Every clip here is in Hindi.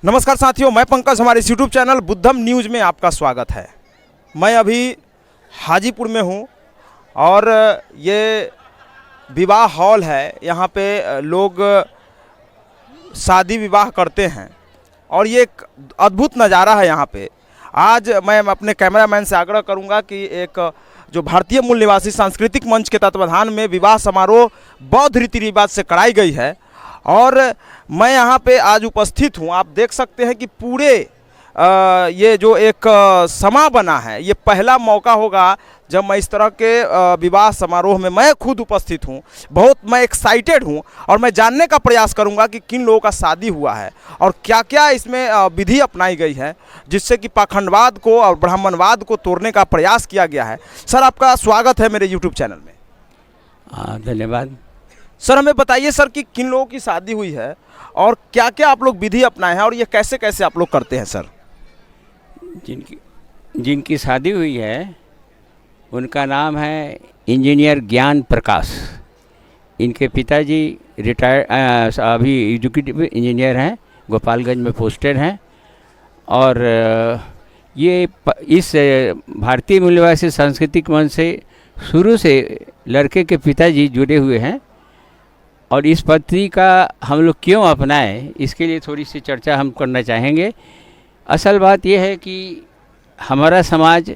नमस्कार साथियों, मैं पंकज, हमारे इस यूट्यूब चैनल बुद्धम न्यूज़ में आपका स्वागत है। मैं अभी हाजीपुर में हूँ और ये विवाह हॉल है। यहाँ पे लोग शादी विवाह करते हैं और ये एक अद्भुत नज़ारा है यहाँ पे। आज मैं अपने कैमरामैन से आग्रह करूँगा कि एक जो भारतीय मूल निवासी सांस्कृतिक मंच के तत्वाधान में विवाह समारोह बौद्ध रीति रिवाज से कराई गई है और मैं यहाँ पे आज उपस्थित हूँ। आप देख सकते हैं कि पूरे ये जो एक समा बना है, ये पहला मौका होगा जब मैं इस तरह के विवाह समारोह में मैं खुद उपस्थित हूँ। बहुत मैं एक्साइटेड हूँ और मैं जानने का प्रयास करूँगा कि किन लोगों का शादी हुआ है और क्या क्या इसमें विधि अपनाई गई है जिससे कि पाखंडवाद को और ब्राह्मणवाद को तोड़ने का प्रयास किया गया है। सर, आपका स्वागत है मेरे यूट्यूब चैनल में। धन्यवाद। सर, हमें बताइए सर कि किन लोगों की शादी हुई है और क्या क्या आप लोग विधि अपनाए हैं और ये कैसे कैसे आप लोग करते हैं सर? जिनकी शादी हुई है उनका नाम है इंजीनियर ज्ञान प्रकाश। इनके पिताजी रिटायर्ड अभी एग्जीक्यूटिव इंजीनियर हैं, गोपालगंज में पोस्टेड हैं। और ये इस भारतीय मूल निवासी सांस्कृतिक मंच से शुरू से लड़के के पिताजी जुड़े हुए हैं और इस पद्धति का हम लोग क्यों अपनाएं, इसके लिए थोड़ी सी चर्चा हम करना चाहेंगे। असल बात यह है कि हमारा समाज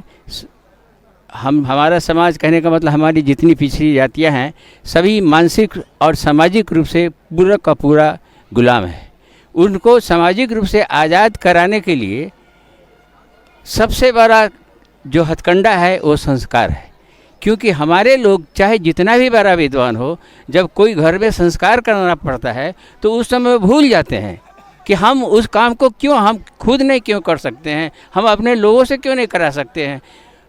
कहने का मतलब हमारी जितनी पिछड़ी जातियां हैं सभी मानसिक और सामाजिक रूप से पूरा का पूरा गुलाम है। उनको सामाजिक रूप से आज़ाद कराने के लिए सबसे बड़ा जो हथकंडा है वो संस्कार है। क्योंकि हमारे लोग चाहे जितना भी बड़ा विद्वान हो, जब कोई घर में संस्कार करना पड़ता है तो उस समय भूल जाते हैं कि हम उस काम को क्यों हम खुद नहीं क्यों कर सकते हैं, हम अपने लोगों से क्यों नहीं करा सकते हैं।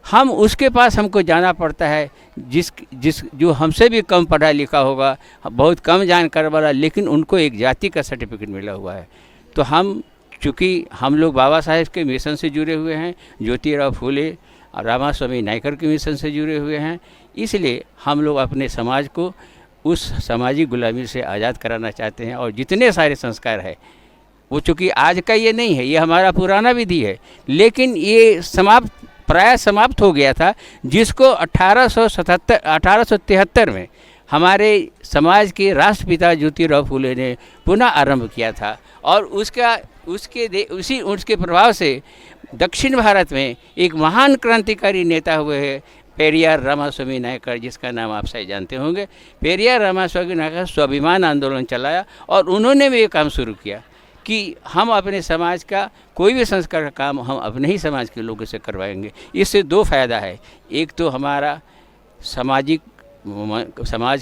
हम उसके पास हमको जाना पड़ता है जो हमसे भी कम पढ़ा लिखा होगा, बहुत कम जानकार वाला, लेकिन उनको एक जाति का सर्टिफिकेट मिला हुआ है। तो हम चूँकि हम लोग बाबा साहेब के मिशन से जुड़े हुए हैं, ज्योतिराव फूले और रामास्वामी नायकर के मिशन से जुड़े हुए हैं, इसलिए हम लोग अपने समाज को उस सामाजिक गुलामी से आज़ाद कराना चाहते हैं। और जितने सारे संस्कार है वो चूँकि आज का ये नहीं है, ये हमारा पुराना विधि है, लेकिन ये प्राय समाप्त हो गया था, जिसको 1873 में हमारे समाज के राष्ट्रपिता ज्योतिराव फूले ने पुनः आरंभ किया था। और उसके प्रभाव से दक्षिण भारत में एक महान क्रांतिकारी नेता हुए हैं पेरियार रामास्वामी नायकर, जिसका नाम आप सही जानते होंगे। पेरियार रामास्वामी नायकर स्वाभिमान आंदोलन चलाया और उन्होंने भी ये काम शुरू किया कि हम अपने समाज का कोई भी संस्कार का काम हम अपने ही समाज के लोगों से करवाएंगे। इससे दो फायदा है, एक तो हमारा समाज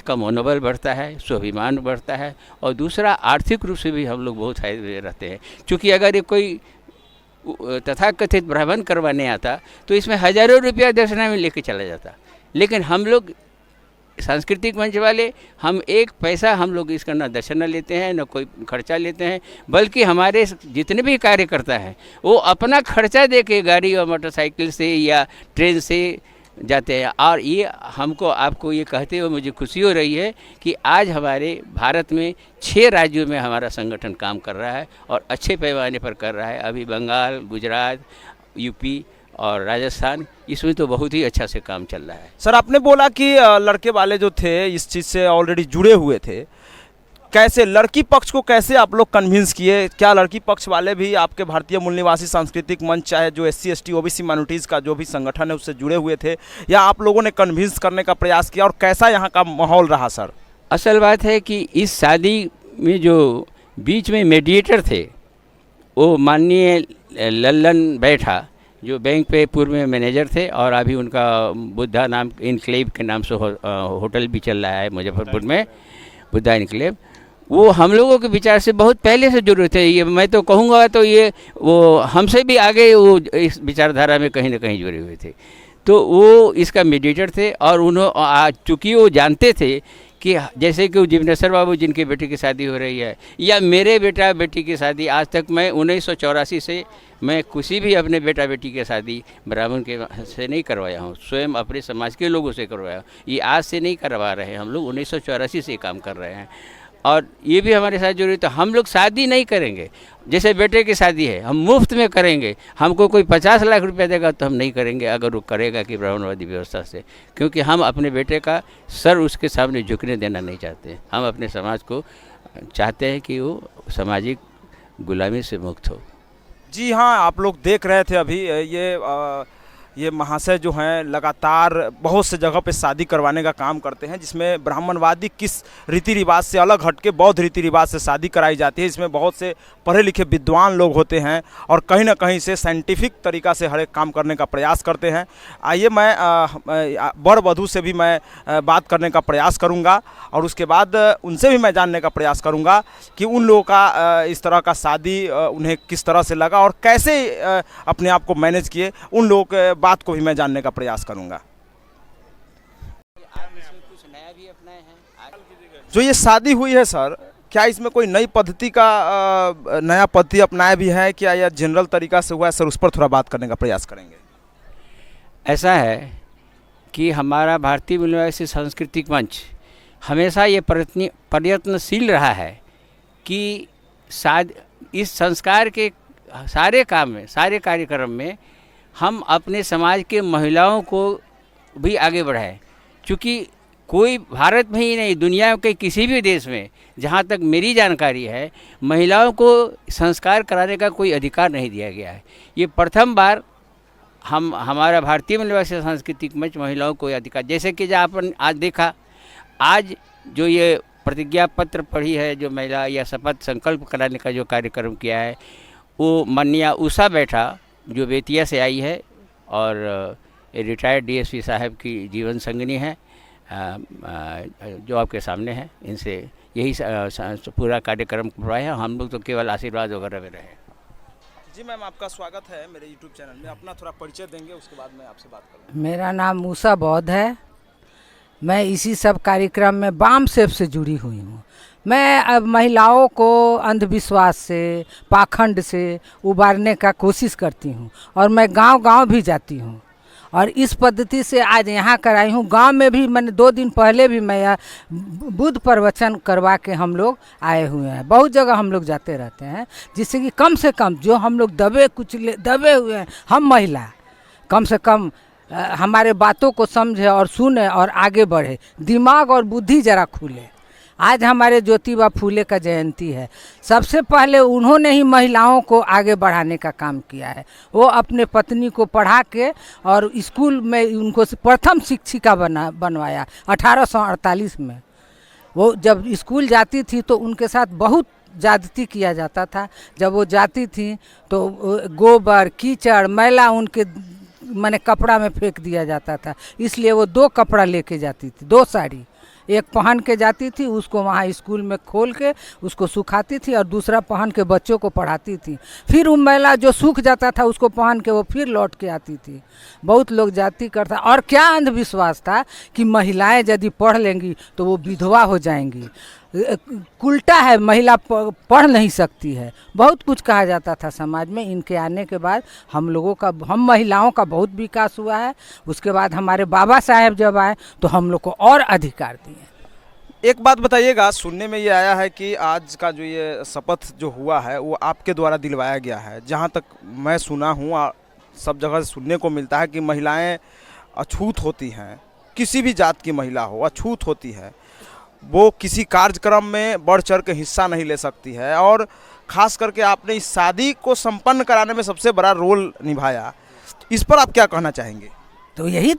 का मनोबल बढ़ता है, स्वाभिमान बढ़ता है, और दूसरा आर्थिक रूप से भी हम लोग बहुत फायदे रहते हैं। क्योंकि अगर ये कोई तथाकथित ब्राह्मण करवाने आता तो इसमें हज़ारों रुपया दक्षिणा में लेके चला जाता, लेकिन हम लोग सांस्कृतिक मंच वाले हम एक पैसा हम लोग इसका ना दक्षिणा लेते हैं, ना कोई खर्चा लेते हैं, बल्कि हमारे जितने भी कार्यकर्ता हैं वो अपना खर्चा दे के गाड़ी और मोटरसाइकिल से या ट्रेन से जाते हैं। और ये आपको ये कहते हुए मुझे खुशी हो रही है कि आज हमारे भारत में 6 राज्यों में हमारा संगठन काम कर रहा है और अच्छे पैमाने पर कर रहा है। अभी बंगाल, गुजरात, यूपी और राजस्थान, इसमें तो बहुत ही अच्छा से काम चल रहा है। सर, आपने बोला कि लड़के वाले जो थे इस चीज़ से ऑलरेडी जुड़े हुए थे, कैसे लड़की पक्ष को कैसे आप लोग कन्विंस किए? क्या लड़की पक्ष वाले भी आपके भारतीय मूल निवासी सांस्कृतिक मंच, चाहे जो SC ST OBC माइनॉरिटीज़ का जो भी संगठन है उससे जुड़े हुए थे, या आप लोगों ने कन्विंस करने का प्रयास किया और कैसा यहाँ का माहौल रहा सर? असल बात है कि इस शादी में जो बीच में मीडिएटर थे वो माननीय लल्लन बैठा, जो बैंक पे पूर्व में मैनेजर थे और अभी उनका बुद्धा नाम इनक्लेव के नाम से होटल भी चल रहा है मुजफ्फरपुर में, बुद्धा इनक्लेव। वो हम लोगों के विचार से बहुत पहले से जुड़े थे। ये मैं तो कहूँगा तो ये वो हमसे भी आगे वो इस विचारधारा में कहीं ना कहीं जुड़े हुए थे। तो वो इसका मीडिएटर थे और चूँकि वो जानते थे कि जैसे कि जिग्नेश्वर बाबू जिनकी बेटी की शादी हो रही है, या मेरे बेटा बेटी की शादी, आज तक मैं 1984 से मैं किसी भी अपने बेटा बेटी की शादी ब्राह्मण के से नहीं करवाया हूँ, स्वयं अपने समाज के लोगों से करवाया हूँ। ये आज से नहीं करवा रहे हैं, हम लोग 1984 से काम कर रहे हैं। और ये भी हमारे साथ जुड़े, तो हम लोग शादी नहीं करेंगे, जैसे बेटे की शादी है हम मुफ्त में करेंगे, हमको कोई 50 लाख रुपया देगा तो हम नहीं करेंगे अगर वो करेगा कि ब्राह्मणवादी व्यवस्था से, क्योंकि हम अपने बेटे का सर उसके सामने झुकने देना नहीं चाहते। हम अपने समाज को चाहते हैं कि वो सामाजिक गुलामी से मुक्त हो। जी हाँ, आप लोग देख रहे थे अभी ये महाशय जो हैं लगातार बहुत से जगह पे शादी करवाने का काम करते हैं, जिसमें ब्राह्मणवादी किस रीति रिवाज से अलग हटके बौद्ध रीति रिवाज से शादी कराई जाती है। इसमें बहुत से पढ़े लिखे विद्वान लोग होते हैं और कहीं ना कहीं से साइंटिफिक तरीका से हर एक काम करने का प्रयास करते हैं। आइए मैं वर वधू से भी मैं बात करने का प्रयास करूँगा और उसके बाद उनसे भी मैं जानने का प्रयास करूँगा कि उन लोगों का इस तरह का शादी उन्हें किस तरह से लगा और कैसे अपने आप को मैनेज किए। उन लोगों के बात को भी मैं जानने का प्रयास करूंगा। जो ये शादी हुई है सर, क्या इसमें कोई नई पद्धति का नया पद्धति अपनाया भी है क्या, या जनरल तरीका से हुआ है सर? उस पर थोड़ा बात करने का प्रयास करेंगे। ऐसा है कि हमारा भारतीय मूल्यवासी सांस्कृतिक मंच हमेशा ये प्रयत्नशील रहा है कि इस संस्कार के सारे काम में, सारे कार्यक्रम में हम अपने समाज के महिलाओं को भी आगे बढ़ाएं। क्योंकि कोई भारत में ही नहीं, दुनिया के किसी भी देश में जहाँ तक मेरी जानकारी है महिलाओं को संस्कार कराने का कोई अधिकार नहीं दिया गया है। ये प्रथम बार हमारा भारतीय मूल्यवासी सांस्कृतिक मंच महिलाओं को अधिकार, जैसे कि जो आपने आज देखा, आज जो ये प्रतिज्ञा पत्र पढ़ी है, जो महिला या शपथ संकल्प कराने का जो कार्यक्रम किया है, वो माननीय उषा बैठा जो बेतिया से आई है और रिटायर्ड डीएसपी साहब की जीवन संगिनी है, जो आपके सामने है। इनसे यही पूरा कार्यक्रम करवाया है, हम लोग तो केवल आशीर्वाद वगैरह में रहे। जी मैम, आपका स्वागत है मेरे यूट्यूब चैनल में। अपना थोड़ा परिचय देंगे, उसके बाद मैं आपसे बात करूँगा। मेरा नाम उषा बौद्ध है। मैं इसी सब कार्यक्रम में बाम सेव से जुड़ी हुई हूँ। मैं अब महिलाओं को अंधविश्वास से, पाखंड से उबारने का कोशिश करती हूँ और मैं गांव-गांव भी जाती हूँ और इस पद्धति से आज यहाँ कराई हूँ। गांव में भी मैंने 2 दिन पहले भी मैं बुद्ध प्रवचन करवा के हम लोग आए हुए हैं। बहुत जगह हम लोग जाते रहते हैं, जिससे कि कम से कम जो हम लोग दबे हुए हैं, हम महिला कम से कम हमारे बातों को समझे और सुने और आगे बढ़े, दिमाग और बुद्धि जरा खुले। आज हमारे ज्योतिबा फूले का जयंती है। सबसे पहले उन्होंने ही महिलाओं को आगे बढ़ाने का काम किया है। वो अपने पत्नी को पढ़ा के और स्कूल में उनको प्रथम शिक्षिका बनवाया 1848 में। वो जब स्कूल जाती थी तो उनके साथ बहुत ज्यादती किया जाता था। जब वो जाती थी तो गोबर, कीचड़, मैला उनके माने कपड़ा में फेंक दिया जाता था। इसलिए वो 2 कपड़ा लेके जाती थी, 2 साड़ी, एक पहन के जाती थी, उसको वहाँ स्कूल में खोल के उसको सुखाती थी और दूसरा पहन के बच्चों को पढ़ाती थी। फिर वो मैला जो सूख जाता था उसको पहन के वो फिर लौट के आती थी। बहुत लोग जाति करता। और क्या अंधविश्वास था कि महिलाएं यदि पढ़ लेंगी तो वो विधवा हो जाएंगी। उल्टा है, महिला पढ़ नहीं सकती है। बहुत कुछ कहा जाता था समाज में। इनके आने के बाद हम महिलाओं का बहुत विकास हुआ है। उसके बाद हमारे बाबा साहेब जब आए तो हम लोग को और अधिकार दिए। एक बात बताइएगा, सुनने में ये आया है कि आज का जो ये शपथ जो हुआ है वो आपके द्वारा दिलवाया गया है। जहाँ तक मैं सुना हूँ, सब जगह से सुनने को मिलता है कि महिलाएं अछूत होती हैं, किसी भी जात की महिला हो अछूत होती है। वो किसी कार्यक्रम में बढ़ चढ़ के हिस्सा नहीं ले सकती है और ख़ास करके आपने इस शादी को संपन्न कराने में सबसे बड़ा रोल निभाया। इस पर आप क्या कहना चाहेंगे? तो यही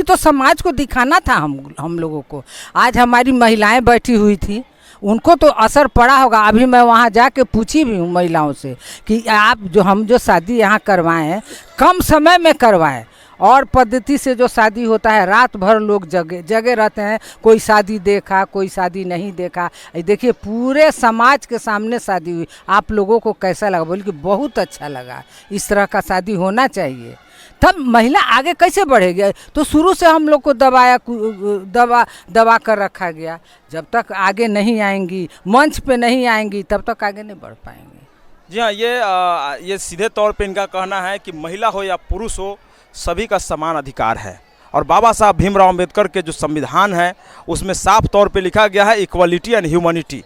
तो समाज को दिखाना था हम लोगों को। आज हमारी महिलाएं बैठी हुई थी, उनको तो असर पड़ा होगा। अभी मैं वहाँ जाके पूछी भी हूँ महिलाओं से कि आप जो शादी यहाँ करवाएं हैं कम समय में करवाएं। और पद्धति से जो शादी होता है रात भर लोग जगे रहते हैं। कोई शादी देखा, कोई शादी नहीं देखा। देखिए पूरे समाज के सामने शादी हुई। आप लोगों को कैसा लगा? बोले कि बहुत अच्छा लगा, इस तरह का शादी होना चाहिए। तब महिला आगे कैसे बढ़ेगी? तो शुरू से हम लोग को दबा कर रखा गया। जब तक आगे नहीं आएंगी, मंच पे नहीं आएंगी, तब तक आगे नहीं बढ़ पाएंगे। जी हाँ, ये सीधे तौर पे इनका कहना है कि महिला हो या पुरुष हो, सभी का समान अधिकार है। और बाबा साहब भीमराव अंबेडकर के जो संविधान है उसमें साफ तौर पे लिखा गया है इक्वलिटी एंड ह्यूमनिटी।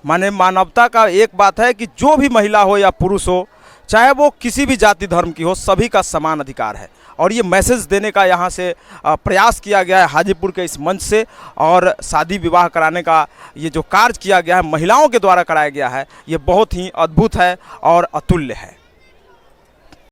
माने मानवता का एक बात है कि जो भी महिला हो या पुरुष हो, चाहे वो किसी भी जाति धर्म की हो, सभी का समान अधिकार है। और ये मैसेज देने का यहाँ से प्रयास किया गया है हाजीपुर के इस मंच से। और शादी विवाह कराने का ये जो कार्य किया गया है, महिलाओं के द्वारा कराया गया है, ये बहुत ही अद्भुत है और अतुल्य है।